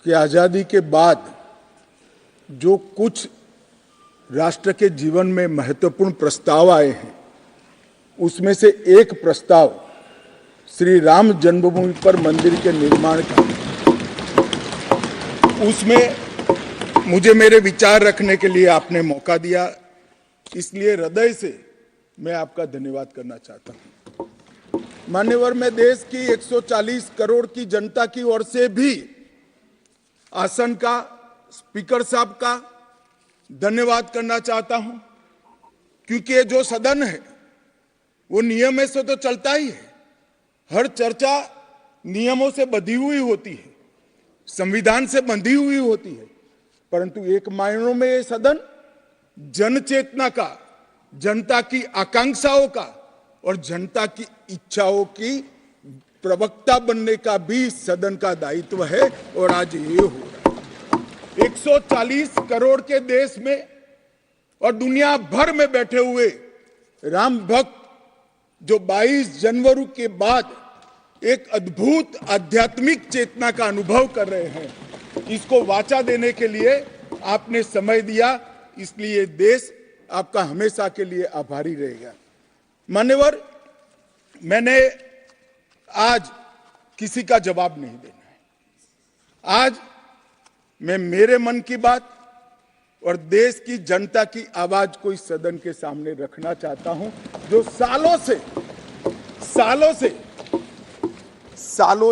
कि आज़ादी के बाद जो कुछ राष्ट्र के जीवन में महत्वपूर्ण प्रस्ताव आए हैं, उसमें से एक प्रस्ताव श्री राम जन्मभूमि पर मंदिर के निर्माण का, उसमें मुझे मेरे विचार रखने के लिए आपने मौका दिया, इसलिए हृदय से मैं आपका धन्यवाद करना चाहता हूं। मान्यवर, मैं देश की 140 करोड़ की जनता की ओर से भी आसन का, स्पीकर साहब का धन्यवाद करना चाहता हूं, क्योंकि ये जो सदन है वो नियम से तो चलता ही है। हर चर्चा नियमों से बंधी हुई होती है, संविधान से बंधी हुई होती है, परंतु एक मायनों में ये सदन जन चेतना का, जनता की आकांक्षाओं का और जनता की इच्छाओं की प्रवक्ता बनने का भी सदन का दायित्व है, और आज ये हो रहा है। 140 करोड़ के देश में और दुनिया भर में बैठे हुए राम भक्त जो 22 जनवरी के बाद एक अद्भुत आध्यात्मिक चेतना का अनुभव कर रहे हैं, इसको वाचा देने के लिए आपने समय दिया, इसलिए देश आपका हमेशा के लिए आभारी रहेगा। मान्यवर, मैंने आज किसी का जवाब नहीं देना है। आज मैं मेरे मन की बात और देश की जनता की आवाज को इस सदन के सामने रखना चाहता हूं, जो सालों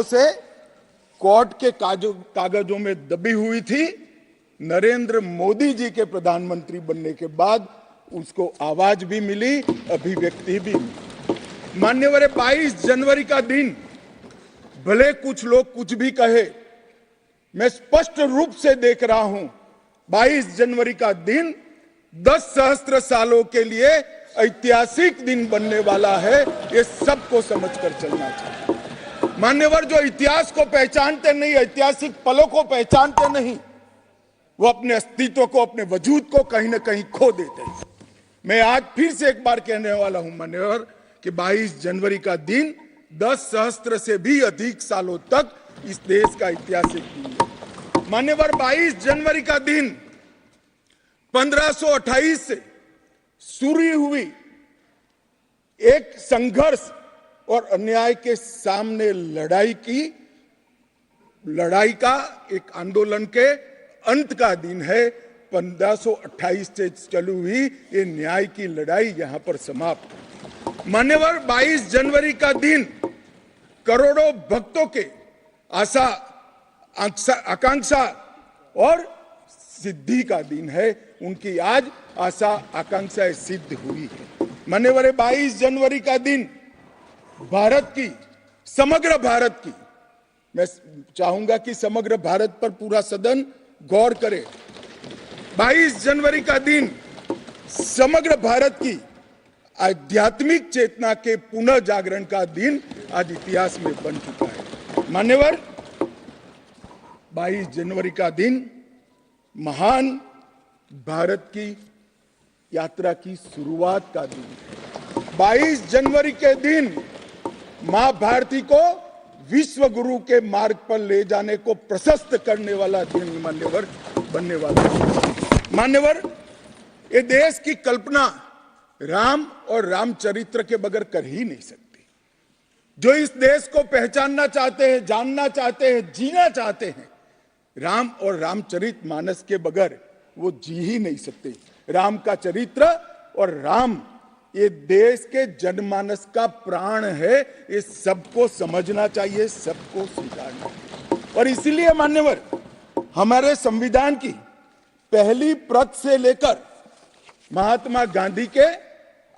से कोर्ट के कागजों में दबी हुई थी। नरेंद्र मोदी जी के प्रधानमंत्री बनने के बाद उसको आवाज भी मिली, अभिव्यक्ति भी मिली। मान्यवर, 22 जनवरी का दिन, भले कुछ लोग कुछ भी कहे, मैं स्पष्ट रूप से देख रहा हूं 22 जनवरी का दिन 10 सहस्त्र सालों के लिए ऐतिहासिक दिन बनने वाला है। ये सबको समझकर चलना चाहिए। मान्यवर, जो इतिहास को पहचानते नहीं, ऐतिहासिक पलों को पहचानते नहीं, वो अपने अस्तित्व को, अपने वजूद को कहीं ना कहीं खो देते हैं। मैं आज फिर से एक बार कहने वाला हूं मान्यवर कि 22 जनवरी का दिन 10 सहस्त्र से भी अधिक सालों तक इस देश का ऐतिहासिक दिन है। मान्यवर, 22 जनवरी का दिन 1528 से शुरू हुई एक संघर्ष और अन्याय के सामने लड़ाई का, एक आंदोलन के अंत का दिन है। 1528 से चली हुई ये न्याय की लड़ाई यहां पर समाप्त। मान्यवर, 22 जनवरी का दिन करोड़ों भक्तों के आशा, आकांक्षा और सिद्धि का दिन है। उनकी आज आशा, आकांक्षाएं सिद्ध हुई है। मान्यवर, 22 जनवरी का दिन भारत की, समग्र भारत की, मैं चाहूंगा कि समग्र भारत पर पूरा सदन गौर करे। 22 जनवरी का दिन समग्र भारत की आध्यात्मिक चेतना के पुनः जागरण का दिन आज इतिहास में बन चुका है। मान्यवर, 22 जनवरी का दिन महान भारत की यात्रा की शुरुआत का दिन है। 22 जनवरी के दिन मां भारती को विश्व गुरु के मार्ग पर ले जाने को प्रशस्त करने वाला दिन मान्यवर बनने वाला है। मान्यवर, ये देश की कल्पना राम और रामचरित्र के बगैर कर ही नहीं सकती। जो इस देश को पहचानना चाहते हैं, जानना चाहते हैं, जीना चाहते हैं, राम और रामचरित मानस के बगैर वो जी ही नहीं सकते। राम का चरित्र और राम ये देश के जनमानस का प्राण है। ये सबको समझना चाहिए, सबको स्वीकारना चाहिए। और इसीलिए मान्यवर, हमारे संविधान की पहली प्रत से लेकर महात्मा गांधी के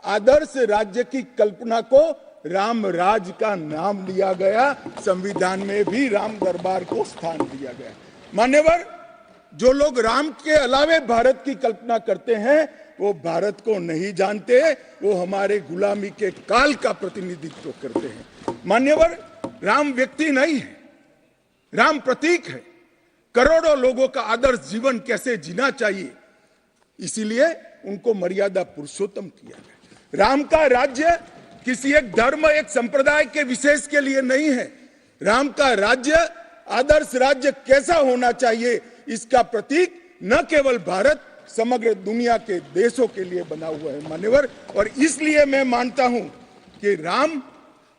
आदर्श राज्य की कल्पना को राम राज का नाम लिया गया। संविधान में भी राम दरबार को स्थान दिया गया। मान्यवर, जो लोग राम के अलावे भारत की कल्पना करते हैं वो भारत को नहीं जानते, वो हमारे गुलामी के काल का प्रतिनिधित्व करते हैं। मान्यवर, राम व्यक्ति नहीं है, राम प्रतीक है। करोड़ों लोगों का आदर्श जीवन कैसे जीना चाहिए, इसीलिए उनको मर्यादा पुरुषोत्तम किया गया। राम का राज्य किसी एक धर्म, एक संप्रदाय के विशेष के लिए नहीं है। राम का राज्य आदर्श राज्य कैसा होना चाहिए, इसका प्रतीक न केवल भारत, समग्र दुनिया के देशों के लिए बना हुआ है मान्यवर। और इसलिए मैं मानता हूं कि राम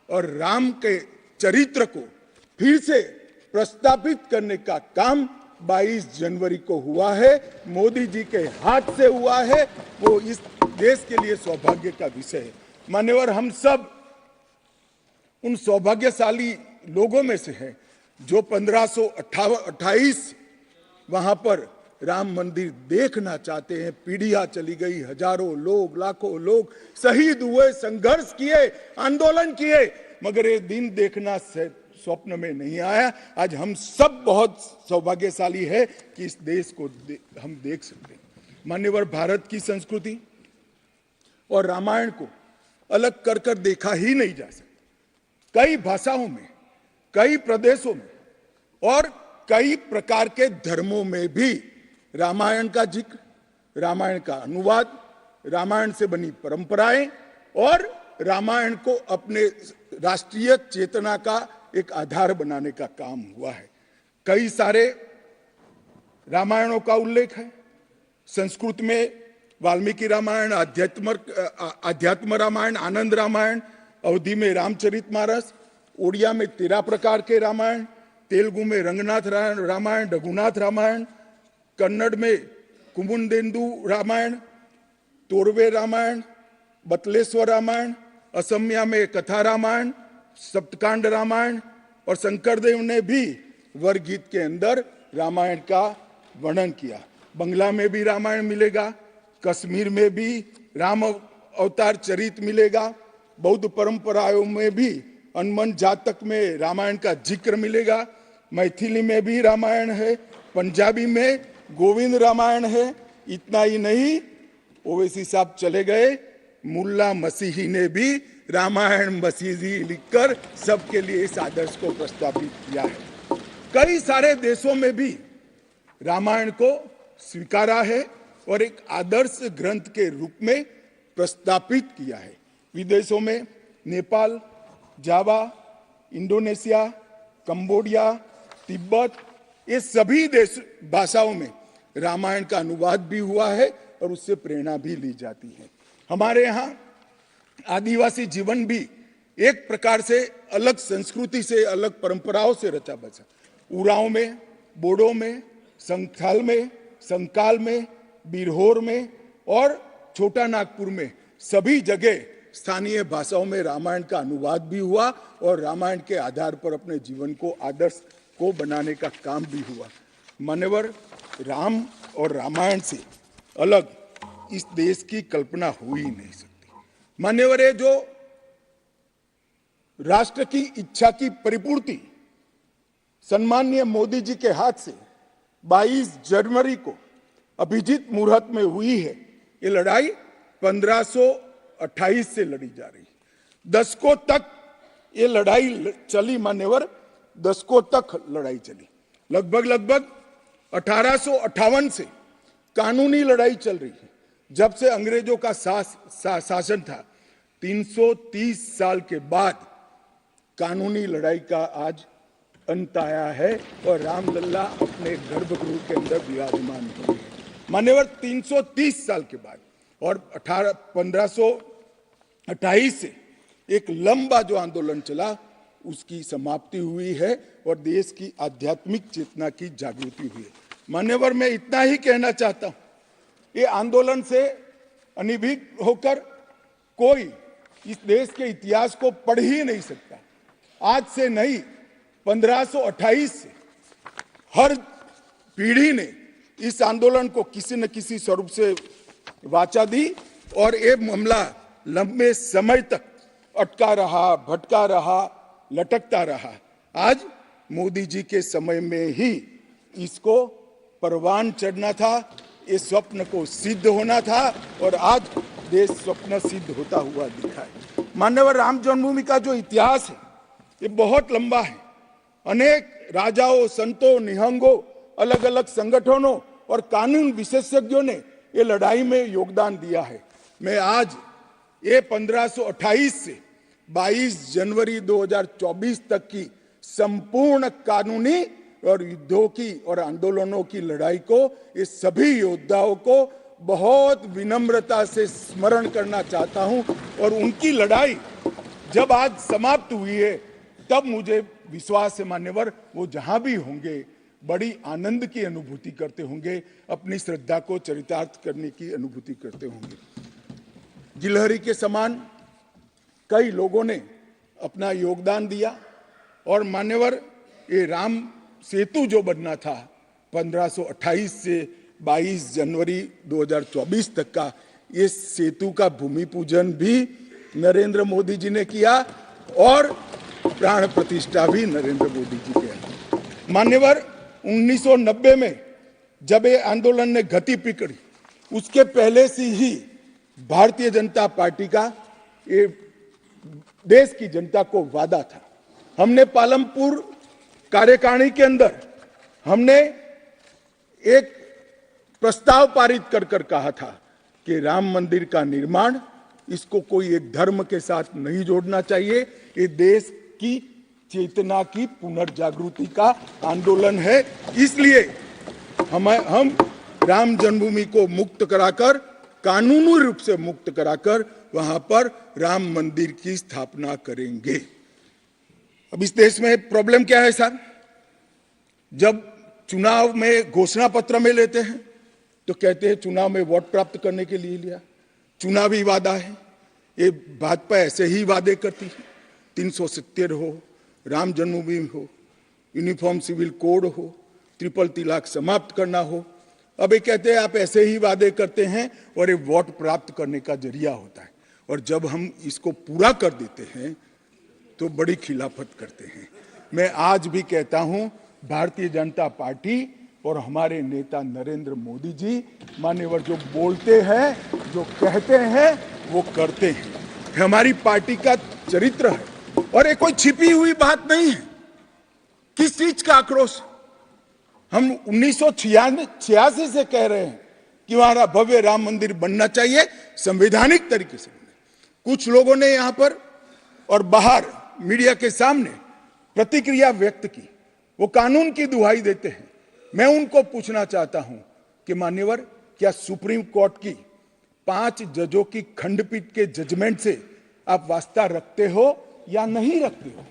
और राम के चरित्र को फिर से प्रस्तावित करने का काम 22 जनवरी को हुआ है, मोदी जी के हाथ से हुआ है। वो इस देश के लिए सौभाग्य का विषय है मान्यवर। हम सब उन सौभाग्यशाली लोगों में से हैं जो 1528 वहां पर राम मंदिर देखना चाहते हैं। पीढ़ियां चली गई, हजारों लोग, लाखों लोग शहीद हुए, संघर्ष किए, आंदोलन किए, मगर ये दिन देखना स्वप्न में नहीं आया। आज हम सब बहुत सौभाग्यशाली है कि इस देश को हम देख सकते हैं मान्यवर। भारत की संस्कृति और रामायण को अलग कर कर देखा ही नहीं जा सकता। कई भाषाओं में, कई प्रदेशों में और कई प्रकार के धर्मों में भी रामायण का जिक्र, रामायण का अनुवाद, रामायण से बनी परंपराएं और रामायण को अपने राष्ट्रीय चेतना का एक आधार बनाने का काम हुआ है। कई सारे रामायणों का उल्लेख है। संस्कृत में वाल्मीकि रामायण, अध्यात्म रामायण, आनंद रामायण, अवधी में रामचरितमानस, उड़िया में 13 प्रकार के रामायण, तेलुगु में रंगनाथ रामायण, रघुनाथ रामायण, कन्नड़ में कुमुदेंदु रामायण, तोरवे रामायण, बतलेश्वर रामायण, असमिया में कथा रामायण, सप्तकांड रामायण और शंकरदेव ने भी वरगीत के अंदर रामायण का वर्णन किया। बंगला में भी रामायण मिलेगा, कश्मीर में भी राम अवतार चरित मिलेगा, बौद्ध परंपराओं में भी हनुमान जातक में रामायण का जिक्र मिलेगा, मैथिली में भी रामायण है, पंजाबी में गोविंद रामायण है। इतना ही नहीं, ओवैसी साहब चले गए, मुल्ला मसीही ने भी रामायण मसीही लिखकर सबके लिए इस आदर्श को प्रस्तावित किया है। कई सारे देशों में भी रामायण को स्वीकारा है और एक आदर्श ग्रंथ के रूप में प्रस्तावित किया है। विदेशों में नेपाल, जावा, इंडोनेशिया, कंबोडिया, तिब्बत, ये सभी देश भाषाओं में रामायण का अनुवाद भी हुआ है और उससे प्रेरणा भी ली जाती है। हमारे यहाँ आदिवासी जीवन भी एक प्रकार से अलग संस्कृति से, अलग परंपराओं से रचा बचा। उरांव में, बोडो में, संथाल में, संकाल में, बिरहोर में और छोटा नागपुर में सभी जगह स्थानीय भाषाओं में रामायण का अनुवाद भी हुआ और रामायण के आधार पर अपने जीवन को, आदर्श को बनाने का काम भी हुआ। मान्यवर, राम और रामायण से अलग इस देश की कल्पना हो ही नहीं सकती। मान्यवर, ये जो राष्ट्र की इच्छा की परिपूर्ति सम्माननीय मोदी जी के हाथ से 22 जनवरी को अभिजीत मुहूर्त में हुई है। ये लड़ाई 1528 से लड़ी जा रही है। दशकों तक ये लड़ाई चली मान्यवर, दशकों तक लड़ाई चली। लगभग 1858 से कानूनी लड़ाई चल रही है। जब से अंग्रेजों का शासन था, 330 साल के बाद कानूनी लड़ाई का आज अंत आया है और रामलला अपने गर्भगृह के अंदर विराजमान हुए हैं। मान्यवर, 330 साल के बाद और 1528 से एक लंबा जो आंदोलन चला उसकी समाप्ति हुई है और देश की आध्यात्मिक चेतना की जागृति हुई है। मान्यवर, मैं इतना ही कहना चाहता हूं, ये आंदोलन से अनभिज्ञ होकर कोई इस देश के इतिहास को पढ़ ही नहीं सकता। आज से नहीं, 1528 से हर पीढ़ी ने इस आंदोलन को किसी न किसी स्वरूप से वाचा दी और ये मामला लंबे समय तक अटका रहा, भटका रहा, लटकता रहा। आज मोदी जी के समय में ही इसको परवान चढ़ना था, इस स्वप्न को सिद्ध होना था और आज देश स्वप्न सिद्ध होता हुआ दिखा है। मान्यवर, राम जन्मभूमि का जो इतिहास है ये बहुत लंबा है। अनेक राजाओं, संतों, निहंगों, अलग अलग संगठनों और कानून विशेषज्ञों ने ये लड़ाई में योगदान दिया है। मैं आज ये 1528 से 22 जनवरी 2024 तक की संपूर्ण कानूनी और युद्धों की और आंदोलनों की लड़ाई को, ये सभी योद्धाओं को बहुत विनम्रता से स्मरण करना चाहता हूं। और उनकी लड़ाई जब आज समाप्त हुई है, तब मुझे विश्वास है मान्यवर, वो जहां भी होंगे बड़ी आनंद की अनुभूति करते होंगे, अपनी श्रद्धा को चरितार्थ करने की अनुभूति करते होंगे। गिलहरी के समान कई लोगों ने अपना योगदान दिया और मान्यवर, ये राम सेतु जो बनना था 1528 से 22 जनवरी 2024 तक का, ये सेतु का भूमि पूजन भी नरेंद्र मोदी जी ने किया और प्राण प्रतिष्ठा भी नरेंद्र मोदी जी के। मान्यवर, 1990 में जब ये आंदोलन ने गति पकड़ी, उसके पहले से ही भारतीय जनता पार्टी का ये देश की जनता को वादा था। हमने पालमपुर कार्यकारिणी के अंदर हमने एक प्रस्ताव पारित कर कहा था कि राम मंदिर का निर्माण, इसको कोई एक धर्म के साथ नहीं जोड़ना चाहिए, ये देश की चेतना की पुनर्जागृति का आंदोलन है। इसलिए हम राम जन्मभूमि को मुक्त कराकर, कानूनी रूप से मुक्त कराकर वहां पर राम मंदिर की स्थापना करेंगे। अब इस देश में प्रॉब्लम क्या है साहब? जब चुनाव में घोषणा पत्र में लेते हैं तो कहते हैं चुनाव में वोट प्राप्त करने के लिए लिया, चुनावी वादा है। ये भाजपा ऐसे ही वादे करती है, 370 हो, राम जन्मभूमि हो, यूनिफॉर्म सिविल कोड हो, ट्रिपल तलाक समाप्त करना हो। अब ये कहते हैं आप ऐसे ही वादे करते हैं और ये वोट प्राप्त करने का जरिया होता है, और जब हम इसको पूरा कर देते हैं तो बड़ी खिलाफत करते हैं। मैं आज भी कहता हूं, भारतीय जनता पार्टी और हमारे नेता नरेंद्र मोदी जी मान्यवर जो बोलते हैं, जो कहते हैं, वो करते हैं। हमारी पार्टी का चरित्र है और ये कोई छिपी हुई बात नहीं है। किस चीज का आक्रोश? हम 1986 से कह रहे हैं कि हमारा भव्य राम मंदिर बनना चाहिए, संवैधानिक तरीके से। कुछ लोगों ने यहां पर और बाहर मीडिया के सामने प्रतिक्रिया व्यक्त की, वो कानून की दुहाई देते हैं। मैं उनको पूछना चाहता हूं कि मान्यवर, क्या सुप्रीम कोर्ट की 5 जजों की खंडपीठ के जजमेंट से आप वास्ता रखते हो या नहीं रखते हो?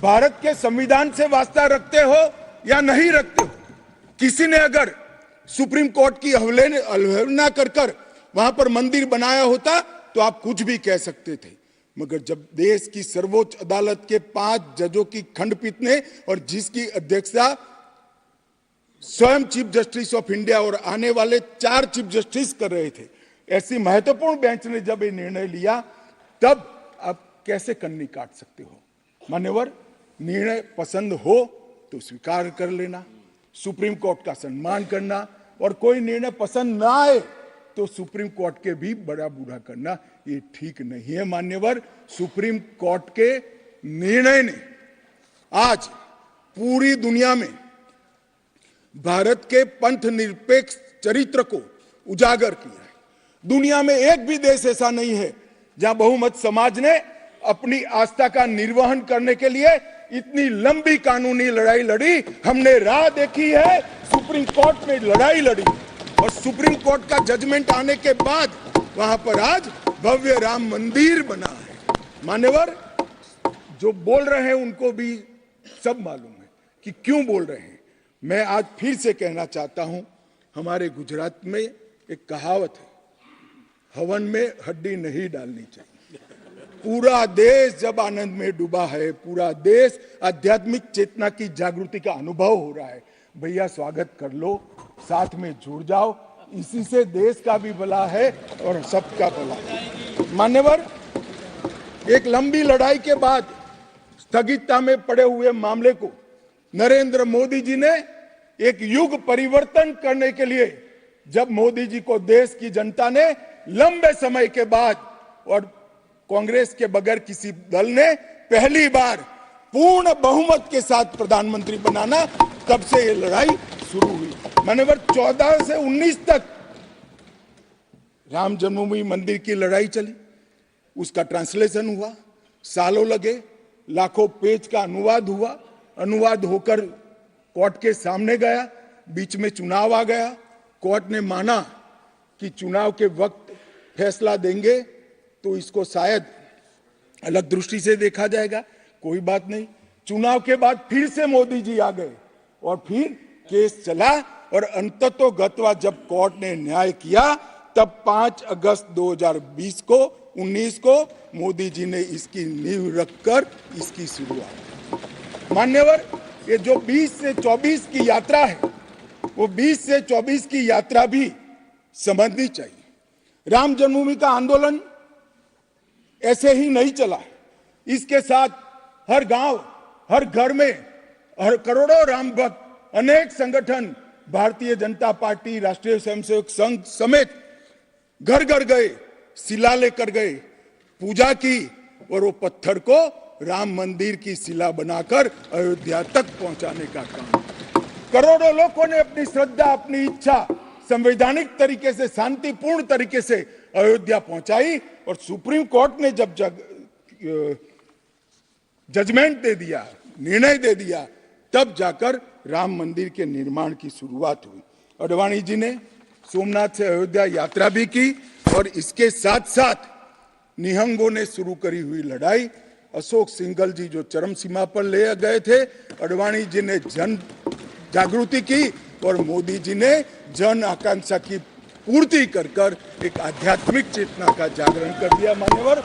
भारत के संविधान से वास्ता रखते हो या नहीं रखते हो? किसी ने अगर सुप्रीम कोर्ट की अवहेलना कर वहां पर मंदिर बनाया होता तो आप कुछ भी कह सकते थे, मगर जब देश की सर्वोच्च अदालत के 5 जजों की खंडपीठ ने, और जिसकी अध्यक्षता स्वयं चीफ जस्टिस ऑफ इंडिया और आने वाले 4 चीफ जस्टिस कर रहे थे, ऐसी महत्वपूर्ण बेंच ने जब ये निर्णय लिया, तब आप कैसे कन्नी काट सकते हो? मान्यवर, निर्णय पसंद हो तो स्वीकार कर लेना, सुप्रीम कोर्ट का सम्मान करना, और कोई निर्णय पसंद ना आए तो सुप्रीम कोर्ट के भी बड़ा बूढ़ा करना, ये ठीक नहीं है। मान्यवर, सुप्रीम कोर्ट के निर्णय ने आज पूरी दुनिया में भारत के पंथ निरपेक्ष चरित्र को उजागर किया है। दुनिया में एक भी देश ऐसा नहीं है जहां बहुमत समाज ने अपनी आस्था का निर्वहन करने के लिए इतनी लंबी कानूनी लड़ाई लड़ी। हमने राह देखी है, सुप्रीम कोर्ट में लड़ाई लड़ी, और सुप्रीम कोर्ट का जजमेंट आने के बाद वहां पर आज भव्य राम मंदिर बना है। मान्यवर, जो बोल रहे हैं उनको भी सब मालूम है कि क्यों बोल रहे हैं। मैं आज फिर से कहना चाहता हूं, हमारे गुजरात में एक कहावत है, हवन में हड्डी नहीं डालनी चाहिए। पूरा देश जब आनंद में डूबा है, पूरा देश आध्यात्मिक चेतना की जागृति का अनुभव हो रहा है, भैया स्वागत कर लो, साथ में जुड़ जाओ, इसी से देश का भी भला है और सबका भला है। मान्यवर, एक लंबी लड़ाई के बाद स्थगितता में पड़े हुए मामले को नरेंद्र मोदी जी ने एक युग परिवर्तन करने के लिए, जब मोदी जी को देश की जनता ने लंबे समय के बाद और कांग्रेस के बगैर किसी दल ने पहली बार पूर्ण बहुमत के साथ प्रधानमंत्री बनाना, तब से ये लड़ाई शुरू हुई। मान्यवर, 14 से 19 तक राम जन्मभूमि मंदिर की लड़ाई चली, उसका ट्रांसलेशन हुआ, सालों लगे, लाखों पेज का अनुवाद हुआ, अनुवाद होकर कोर्ट के सामने गया, बीच में चुनाव आ गया, कोर्ट ने माना कि चुनाव के वक्त फैसला देंगे तो इसको शायद अलग दृष्टि से देखा जाएगा, कोई बात नहीं। चुनाव के बाद फिर से मोदी जी आ गए और फिर केस चला और अंततोगत्वा जब कोर्ट ने न्याय किया तब 5 अगस्त 2020 को 19 को मोदी जी ने इसकी नींव रखकर इसकी शुरुआत। मान्यवर, ये जो 20 से 24 की यात्रा है वो 20 से 24 की यात्रा भी समझनी चाहिए। राम जन्मभूमि का आंदोलन ऐसे ही नहीं चला, इसके साथ हर गांव, हर घर में हर करोड़ों राम भक्त, अनेक संगठन, भारतीय जनता पार्टी, राष्ट्रीय स्वयंसेवक संघ समेत घर घर गए, शिला लेकर गए, पूजा की और वो पत्थर को राम मंदिर की शिला बनाकर अयोध्या तक पहुंचाने का काम। करोड़ों लोगों ने अपनी श्रद्धा, अपनी इच्छा संवैधानिक तरीके से, शांतिपूर्ण तरीके से अयोध्या पहुंचाई और सुप्रीम कोर्ट ने जब जजमेंट दे दिया, निर्णय दे दिया, तब जाकर राम मंदिर के निर्माण की शुरुआत हुई। अडवाणी जी ने सोमनाथ से अयोध्या यात्रा भी की और इसके साथ साथ निहंगों ने शुरू करी हुई लड़ाई, अशोक सिंघल जी जो चरम सीमा पर ले गए थे, अडवाणी जी ने जन जागृति की और मोदी जी ने जन आकांक्षा की पूर्ति कर कर एक आध्यात्मिक चेतना का जागरण कर दिया। मान्यवर,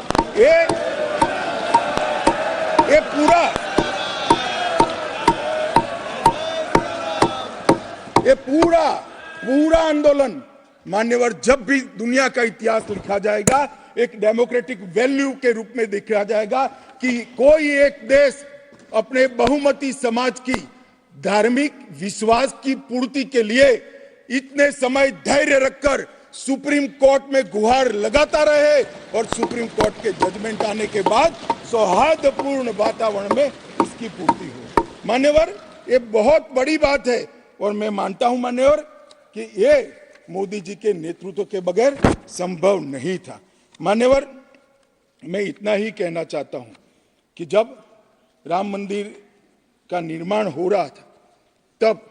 ये पूरा आंदोलन मान्यवर जब भी दुनिया का इतिहास लिखा जाएगा एक डेमोक्रेटिक वैल्यू के रूप में देखा जाएगा कि कोई एक देश अपने बहुमती समाज की धार्मिक विश्वास की पूर्ति के लिए इतने समय धैर्य रखकर सुप्रीम कोर्ट में गुहार लगाता रहे और सुप्रीम कोर्ट के जजमेंट आने के बाद सौहार्दपूर्ण वातावरण में इसकी पूर्ति हो। मान्यवर, ये बहुत बड़ी बात है और मैं मानता हूं मान्यवर कि ये मोदी जी के नेतृत्व के बगैर संभव नहीं था। मान्यवर, मैं इतना ही कहना चाहता हूं कि जब राम मंदिर का निर्माण हो रहा था तब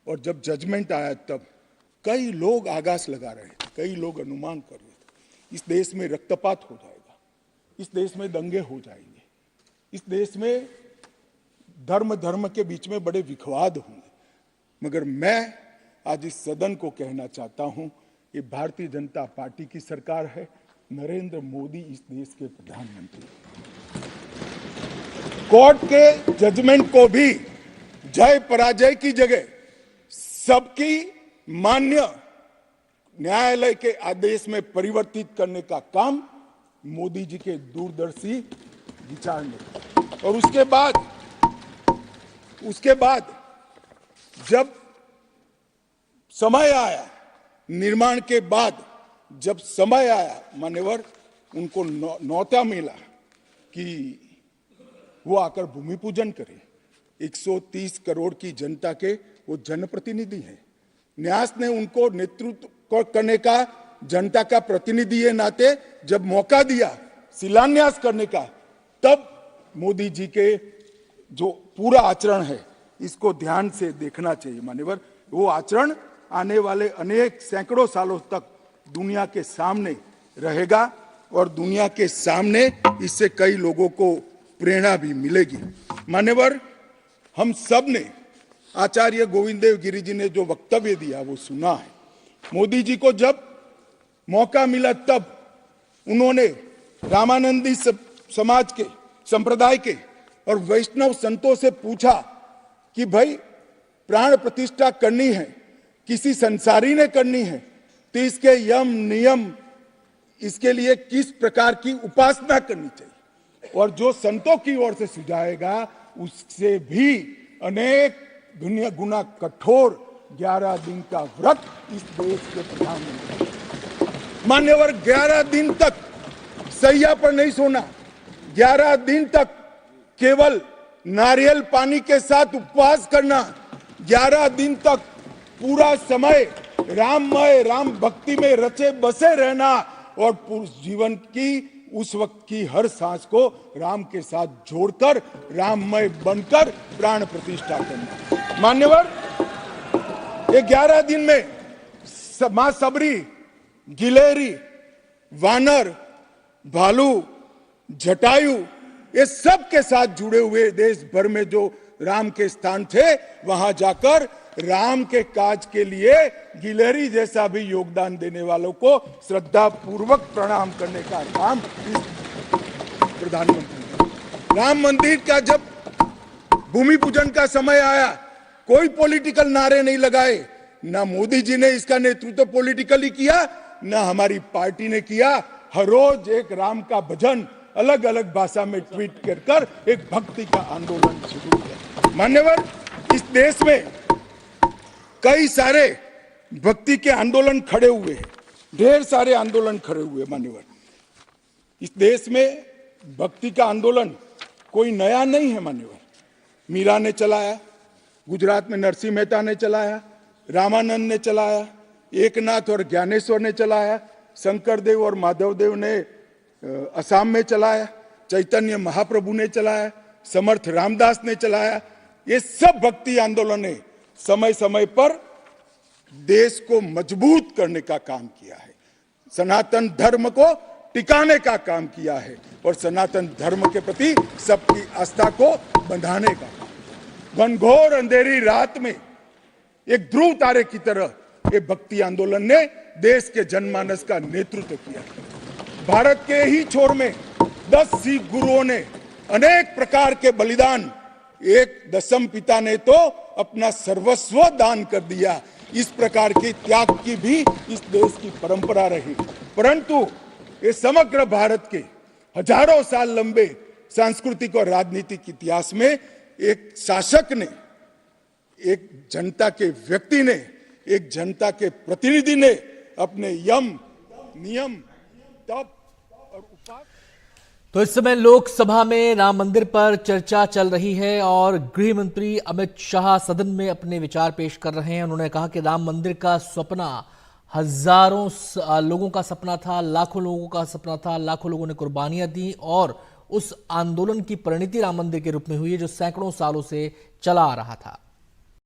और जब जजमेंट आया तब कई लोग आगास लगा रहे थे, कई लोग अनुमान कर रहे थे इस देश में रक्तपात हो जाएगा, इस देश में दंगे हो जाएंगे, इस देश में धर्म के बीच में बड़े विवाद होंगे। मगर मैं आज इस सदन को कहना चाहता हूं, ये भारतीय जनता पार्टी की सरकार है, नरेंद्र मोदी इस देश के प्रधानमंत्री। कोर्ट के जजमेंट को भी जय पराजय की जगह सबकी मान्य न्यायालय के आदेश में परिवर्तित करने का काम मोदी जी के दूरदर्शी विचार ने। और उसके बाद जब समय आया, निर्माण के बाद जब समय आया मान्यवर, उनको न्योता मिला कि वो आकर भूमि पूजन करे। 130 करोड़ की जनता के वो जनप्रतिनिधि हैं। न्यास ने उनको नेतृत्व करने का, जनता का प्रतिनिधि के नाते जब मौका दिया शिलान्यास करने का, तब मोदी जी के जो पूरा आचरण है इसको ध्यान से देखना चाहिए। मान्यवर, वो आचरण आने वाले अनेक सैकड़ों सालों तक दुनिया के सामने रहेगा और दुनिया के सामने इससे कई लोगों को प्रेरणा भी मिलेगी। मान्यवर, हम सब ने आचार्य गोविंद देव गिरि जी ने जो वक्तव्य दिया वो सुना है। मोदी जी को जब मौका मिला तब उन्होंने रामानंदी समाज के, संप्रदाय के और वैष्णव संतों से पूछा कि भाई प्राण प्रतिष्ठा करनी है, किसी संसारी ने करनी है, तो इसके यम नियम, इसके लिए किस प्रकार की उपासना करनी चाहिए, और जो संतों की ओर से सुझाएगा उससे भी अनेक गुना कठोर 11 दिन का व्रत इस देश के प्रधानमंत्री। मान्यवर, 11 दिन तक सैया पर नहीं सोना, 11 दिन तक केवल नारियल पानी के साथ उपवास करना, 11 दिन तक पूरा समय राममय, राम भक्ति में रचे बसे रहना और जीवन की उस वक्त की हर सांस को राम के साथ जोड़कर राममय बनकर प्राण प्रतिष्ठा करना। मान्यवर, ये 11 दिन में मां सबरी, गिलेरी, वानर, भालू, जटायु, ये सब के साथ जुड़े हुए देश भर में जो राम के स्थान थे, वहां जाकर राम के काज के लिए गिलहरी जैसा भी योगदान देने वालों को श्रद्धा पूर्वक प्रणाम करने का काम प्रधानमंत्री। राम मंदिर का जब भूमि पूजन का समय आया, कोई पॉलिटिकल नारे नहीं लगाए, ना मोदी जी ने इसका नेतृत्व पॉलिटिकली किया, ना हमारी पार्टी ने किया। हर रोज एक राम का भजन अलग अलग भाषा में ट्वीट कर एक भक्ति का आंदोलन शुरू किया। मान्यवर, इस देश में कई सारे भक्ति के आंदोलन खड़े हुए हैं, ढेर सारे आंदोलन खड़े हुए। मान्यवर, इस देश में भक्ति का आंदोलन कोई नया नहीं है। मान्यवर, मीरा ने चलाया, गुजरात में नरसिंह मेहता ने चलाया, रामानंद ने चलाया, एकनाथ और ज्ञानेश्वर ने चलाया, शंकरदेव और माधवदेव ने असम में चलाया, चैतन्य महाप्रभु ने चलाया, समर्थ रामदास ने चलाया। ये सब भक्ति आंदोलन ने समय समय पर देश को मजबूत करने का काम किया है, सनातन धर्म को टिकाने का काम किया है और सनातन धर्म के प्रति सबकी आस्था को बंधाने का काम। घनघोर अंधेरी रात में एक ध्रुव तारे की तरह ये भक्ति आंदोलन ने देश के जनमानस का नेतृत्व किया। भारत के ही छोर में 10 सिख गुरुओं ने अनेक प्रकार के बलिदान, एक दशम पिता ने तो अपना सर्वस्व दान कर दिया। इस प्रकार के त्याग की भी इस देश की परंपरा रही, परंतु ये समग्र भारत के हजारों साल लंबे सांस्कृतिक और राजनीतिक इतिहास में एक शासक ने, एक जनता के व्यक्ति ने, एक जनता के प्रतिनिधि ने अपने यम, नियम, तप और उपास। तो इस समय लोकसभा में राम मंदिर पर चर्चा चल रही है और गृह मंत्री अमित शाह सदन में अपने विचार पेश कर रहे हैं। उन्होंने कहा कि राम मंदिर का सपना हजारों लोगों का सपना था, लाखों लोगों का सपना था, लाखों लोगों ने कुर्बानियां दी और उस आंदोलन की परिणति राम मंदिर के रूप में हुई है जो सैकड़ों सालों से चला आ रहा था।